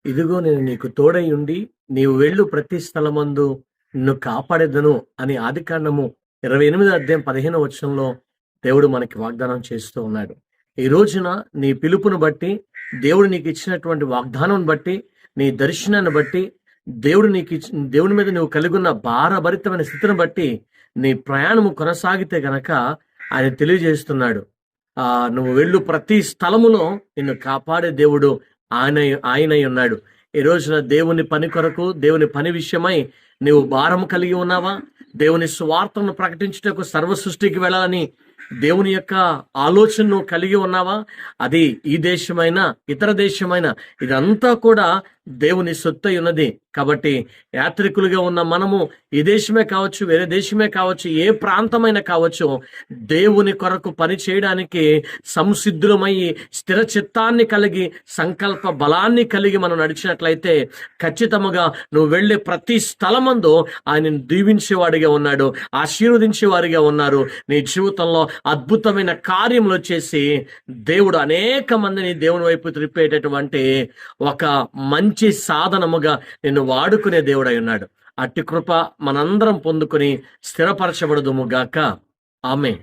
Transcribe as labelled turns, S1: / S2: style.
S1: ఇదిగో నేను నీకు తోడై ఉండి నీవు వెళ్ళు ప్రతి స్థలమందు నిన్ను కాపాడెదను అని ఆదికాండము 28 అధ్యాయం 15 వచనంలో దేవుడు మనకి వాగ్దానం చేస్తూ ఉన్నాడు. ఈ రోజున నీ పిలుపును బట్టి, దేవుడు నీకు ఇచ్చినటువంటి వాగ్దానం బట్టి, నీ దర్శనాన్ని బట్టి, దేవుడి మీద నువ్వు కలిగి ఉన్న భారభరితమైన స్థితిని బట్టి నీ ప్రయాణము కొనసాగితే గనక ఆయన తెలియజేస్తున్నాడు, నువ్వు వెళ్ళు ప్రతి స్థలములో నిన్ను కాపాడే దేవుడు ఆయనై ఉన్నాడు. ఈ రోజున దేవుని పని కొరకు, దేవుని పని విషయమై నీవు భారం కలిగి ఉన్నావా? దేవుని సువార్తను ప్రకటించుటకు సర్వ సృష్టికి వెళ్ళాలని దేవుని యొక్క ఆలోచనను కలిగి ఉన్నావా? అది ఈ దేశమైనా ఇతర దేశమైనా ఇదంతా కూడా దేవుని సొత్తై ఉన్నది. కాబట్టి యాత్రికులుగా ఉన్న మనము ఈ దేశమే కావచ్చు, వేరే దేశమే కావచ్చు, ఏ ప్రాంతమైనా కావచ్చు, దేవుని కొరకు పని చేయడానికి సంసిద్ధులమై స్థిర చిత్తాన్ని కలిగి సంకల్ప బలాన్ని కలిగి మనం నడిచినట్లయితే ఖచ్చితంగా నువ్వు వెళ్ళే ప్రతి స్థలమందు ఆయనను దీవించేవాడిగా ఉన్నాడు, ఆశీర్వదించేవారిగా ఉన్నారు. నీ జీవితంలో అద్భుతమైన కార్యములు చేసి దేవుడు అనేక మందిని దేవుని వైపు త్రిప్పేటటువంటి ఒక మంచి సాధనముగా నిన్ను వాడుకునే దేవుడై ఉన్నాడు. అట్టి కృప మనందరం పొందుకొని స్థిరపరచబడదుము గాక. ఆమేన్.